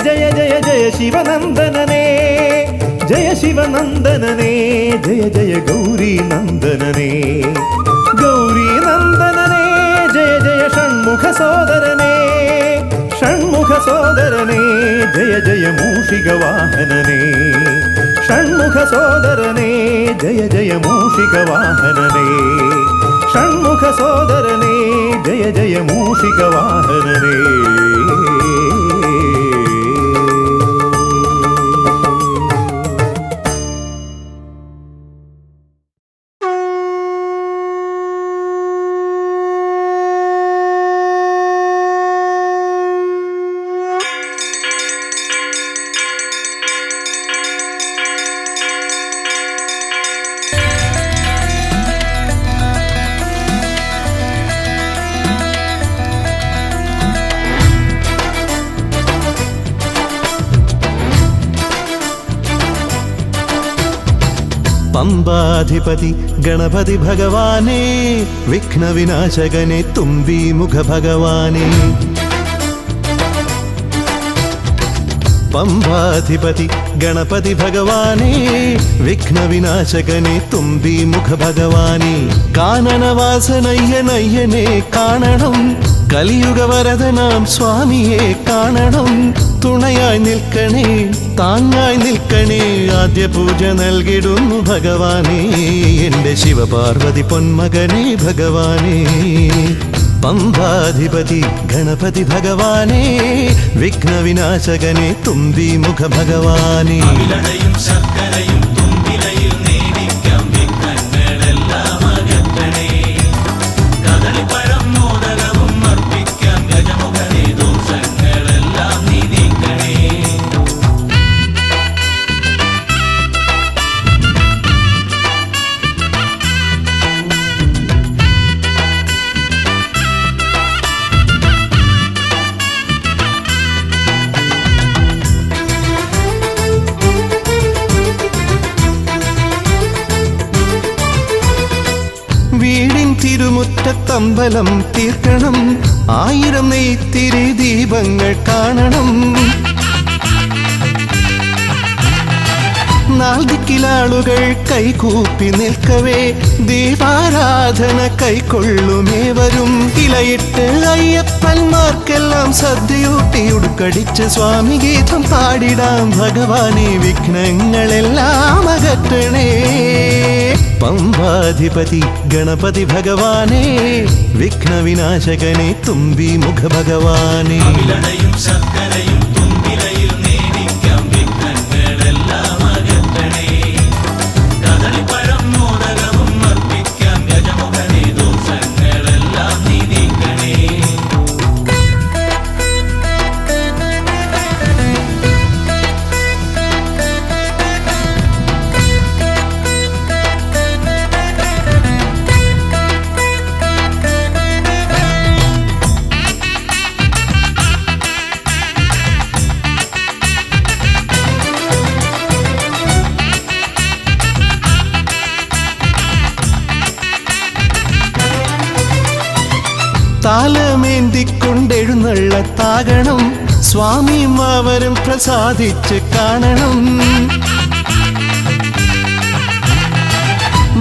ജയ ജയ ജയ ശിവനന്ദനനേ, ജയ ശിവനന്ദനനേ ജയ ജയ ഗൗരി നന്ദനനേ. ഗൗരി നന്ദനനേ ജയ ജയ ഷൺമുഖ സോദരനേ, ഷൺമുഖ സോദരനേ ജയ ജയ മൂഷിക വാഹനനേ. ഷൺമുഖ സോദരനേ ജയ ജയ മൂഷിക വാഹനനേ, ഷൺമുഖ സോദരനേ ജയ ജയ മൂഷിക വാഹനനേ. പമ്പാധിപതി ഗണപതി ഭഗവാനേ വിഘ്നവിനാശകനെ തുമ്പി മുഖ ഭഗവാനേ പമ്പാധിപതി ഗണപതി ഭഗവാനേ വിഘ്നവിനാശകനെ തുമ്പി മുഖ ഭഗവാനേ കാനനവാസനയ്യനയ്യനെ കാണണം കലിയുഗവരദനാം സ്വാമിയെ കാണണം തുണയായി നിൽക്കണേ താങ്ങായി നിൽക്കണേ ആദ്യ പൂജ നൽകിടുന്നു ഭഗവാനേ എൻ്റെ ശിവപാർവതി പൊന്മകനെ ഭഗവാനേ പമ്പാധിപതി ഗണപതി ഭഗവാനേ വിഘ്നവിനാശകനെ തുമ്പി മുഖ ഭഗവാനേ ശർക്കരയും തുമ്പിലയിൽ നേടിക്കാം വിഘ്നങ്ങളെല്ലാം അകറ്റണേ കദളിപ്പഴം മോദകവും അർപ്പിക്കാം ഗജമുഖനെ ദോഷങ്ങളെല്ലാം നീ നീക്കണേ വീടിൻ തിരുമുറ്റത്തമ്പലം തീർക്കണം 1000 നെയ്ത്തിരി ദീപങ്ങൾ കാണണം നാൽദിക്കിലാളുകൾ കൈകൂപ്പി നിൽക്കവേ ദീപാരാധന കൈക്കൊള്ളുമേവരും ഇലയിട്ട് അയ്യപ്പന്മാർക്കെല്ലാം സദ്യയൂട്ടി ഉടുക്കടിച്ച് സ്വാമി ഗീതം പാടിടാം ഭഗവാനെ വിഘ്നങ്ങളെല്ലാം അകറ്റണേ പമ്പാധിപതി ഗണപതി ഭഗവാനേ വിഘ്നവിനാശകനെ തുമ്പി മുഖ ഭഗവാനേ ശർക്കരയും തുമ്പിലയിൽ നേടിക്കാം വിഘ്നങ്ങളെല്ലാം അകറ്റണേ കദളിപ്പഴം മോദകവും അർപ്പിക്കാം ഗജമുഖനെ ദോഷങ്ങളെല്ലാം നീ നീക്കണേ താലമേന്തിക്കൊണ്ടെഴുന്നള്ളത്താകണം സ്വാമിമാവരും പ്രസാദിച്ച് കാണണം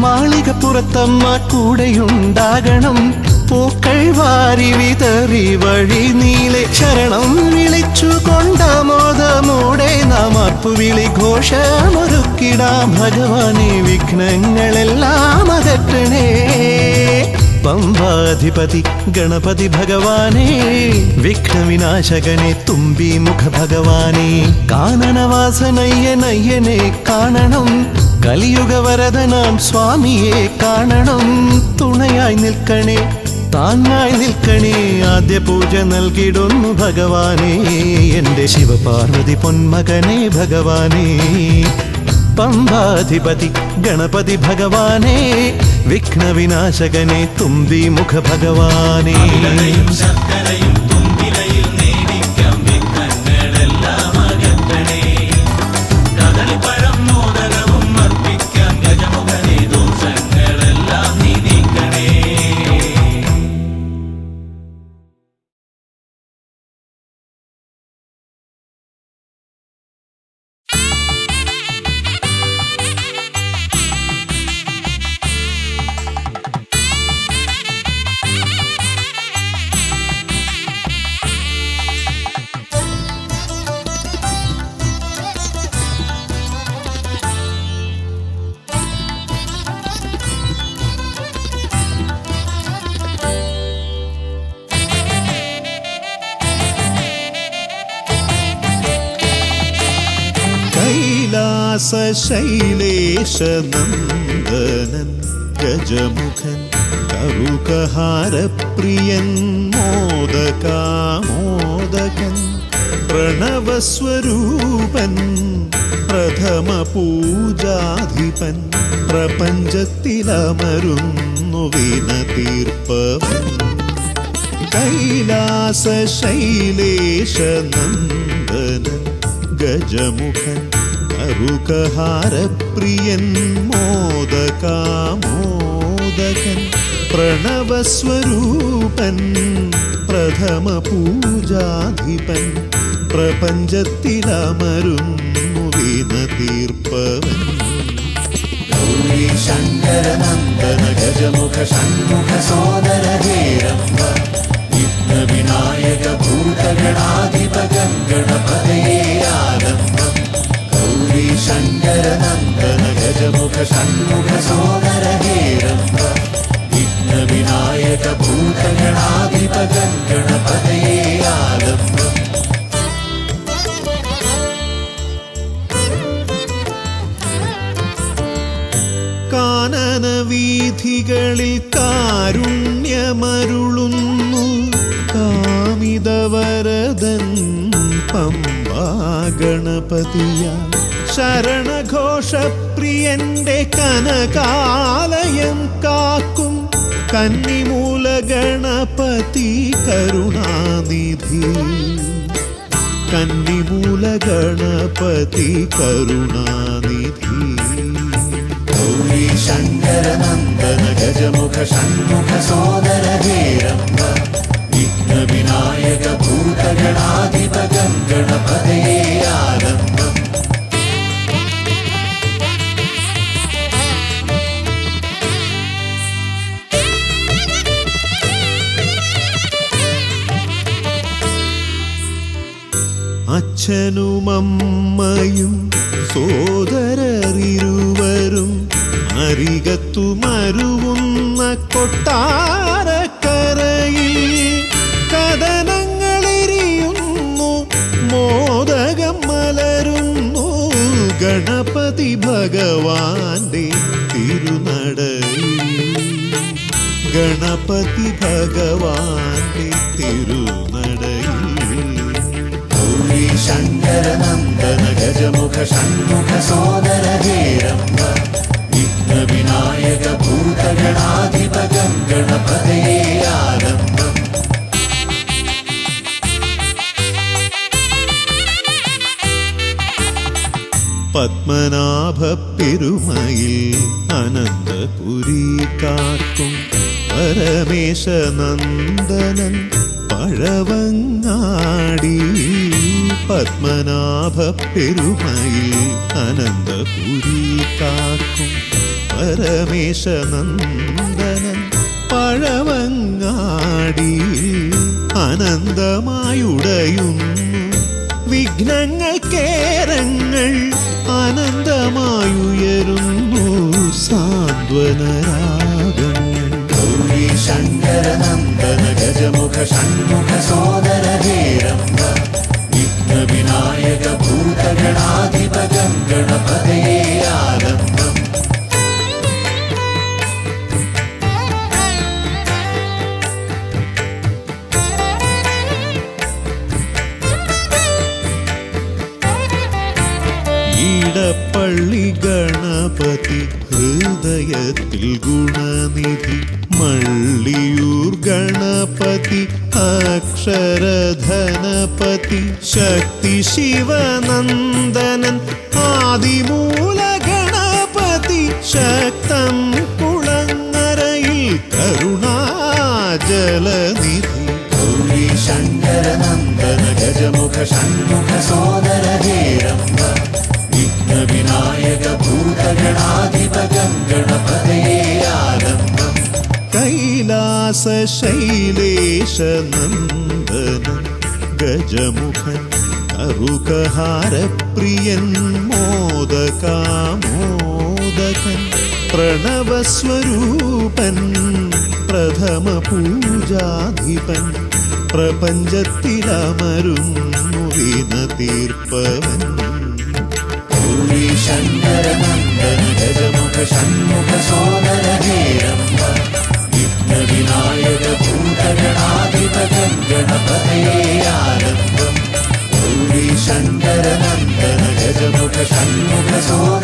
മാളികപ്പുറത്തമ്മ കൂടെയുണ്ടാകണം പൂക്കൾ വാരി വിതറി വഴി നീളെ ശരണം വിളിച്ചു കൊണ്ടാമോദമോടെ നാം അർപ്പുവിളി ഘോഷമൊരുക്കിടാം ഭഗവാനെ വിഘ്നങ്ങളെല്ലാം അകറ്റണേ പമ്പാധിപതി ഗണപതി ഭഗവാനേ വിഘ്നവിനാശകനെ തുമ്പി മുഖ ഭഗവാനേ കാനനവാസനയ്യനയ്യനെ കാണണം കലിയുഗവരദനാം സ്വാമിയെ കാണണം തുണയായി നിൽക്കണേ താങ്ങായി നിൽക്കണേ ആദ്യ പൂജ നൽകിടുന്നു ഭഗവാനേ എൻ്റെ ശിവപാർവതി പൊന്മകനെ ഭഗവാനേ പമ്പാധിപതി ഗണപതി ഭഗവാനേ വിഘ്നവിനാശകനെ തുമ്പി മുഖ ഭഗവാനേ ശർക്കരയും തുമ്പിലയിൽ നേടിക്കാം വിഘ്നങ്ങളെല്ലാം അകറ്റണേ കദളിപ്പഴം മോദകവും അർപ്പിക്കാം ഗജമുഖനെ ദോഷങ്ങളെല്ലാം നീ നീക്കണേ ശൈലേശനന്ദനൻ ഗജമുഖൻ കറുകഹാരപ്രിയൻ മോദകാമോദകൻ പ്രണവസ്വരൂപൻ പ്രഥമ പൂജാധിപൻ പ്രപഞ്ചത്തിലമരുന്നു വിനതീർപ്പവൻ കൈലാസശൈലേശനന്ദനൻ ഗജമുഖൻ കറുകഹാരപ്രിയൻ മോദകാമോദകൻ പ്രണവസ്വരൂപൻ പ്രഥമ പൂജാധിപൻ പ്രപഞ്ചത്തിലമരുന്നു വീണ തീർപ്പവൻ ഗൗരി ശങ്കര നന്ദന ഗജമുഖ ഷൺമുഖ സോദര ഹേരംബ വിഘ്ന വിനായക ഭൂതഗണാധിപ ഗണപതയേ ആലംബം ഗൗരി ശങ്കര നന്ദന ഗജമുഖ ഷൺമുഖ സോദര ഹേരംബ വിഘ്ന വിനായക ഭൂതഗണാധിപ ഗണപതയേ ആലംബം കാനന വീഥികളിൽ കാരുണ്യമരുളുന്നു കാമിതവരദൻ പമ്പാ ഗണപതിയ ശരണഘോഷപ്രിയന്റെ കനകാലയം കാക്കും കന്നിമൂല ഗണപതി കരുണാനിധി കന്നിമൂല ഗണപതി കരുണാനിധി ഗൗരി ശങ്കര നന്ദന ഗജമുഖ ഷൺമുഖ സോദര ഹേരംബ വിഘ്ന വിനായക ഭൂതഗണാധിപ ഗണപതയേ ആലംബം അച്ഛനുമമ്മയും സോദരരിരുവരും അരികത്തു മരുവുന്ന കൊട്ടാരക്കരയിൽ കഥനങ്ങളെരിയുന്നു മോദകം മലരുന്നു ഗണപതി ഭഗവാന്റെ തിരുനടയിൽ ഗണപതി ഭഗവാന്റെ തിരുനടയിൽ ഗൗരി ശങ്കര നന്ദന ഗജമുഖ ഷൺമുഖ സോദര ഹേരംബ വിഘ്ന വിനായക ഭൂതഗണാധിപ ഗണപതയേ ആലംബം പത്മനാഭ പെരുമയിൽ അനന്തപുരി കാക്കും പരമേശ നന്ദനൻ പഴവങ്ങാടി പത്മനാഭ പെരുമയിൽ അനന്തപുരി കാക്കും പരമേശ നന്ദനൻ പഴവങ്ങാടി അനന്തമായുടയുന്നു വിഘ്നങ്ങൾ കേരങ്ങൾ അനന്തമായുയരുന്നു സാന്ത്വനരാഗങ്ങൾ ഗൗരി ശങ്കര നന്ദന ഗജമുഖ ഷൺമുഖ സോദര ഹേരംബ വിഘ്ന വിനായക ഭൂതഗണാധിപ ഗണപതയേ ആലംബം ഈടപ്പള്ളി ഗണപതി ഹൃദയത്തിൽ ഗുണനിധി മള്ളിയൂർ ഗണപതി അക്ഷരധനപതി ശക്തി ശിവനന്ദനൻ ആദിമൂല ഗണപതി ശക്തം കുളങ്ങരയിൽ കരുണാജലനിധി ഗൗരി ശങ്കര നന്ദന ഗജമുഖ ഷൺമുഖ സോദര ഹേരംബ വിഘ്ന വിനായക ഭൂതഗണാധിപ ഗണപതയേ ആലംബം കൈലാസ ശൈലേശ നന്ദനൻ ഗജമുഖൻ കറുകഹാരപ്രിയൻ മോദകാമോദകൻ പ്രണവസ്വരൂപൻ പ്രഥമ പൂജാധിപൻ പ്രപഞ്ചത്തിലമരുന്നു വീണ തീർപ്പവൻ ഗൗരി ശങ്കര നന്ദന ഗജമുഖ ഷൺമുഖ സോദര ഹേരംബ വിഘ്ന വിനായക ഭൂതഗണാധിപ ഗണപതയേ ആലംബം ഗൗരി ശങ്കര നന്ദന ഗജമുഖ ഷൺമുഖ സോദര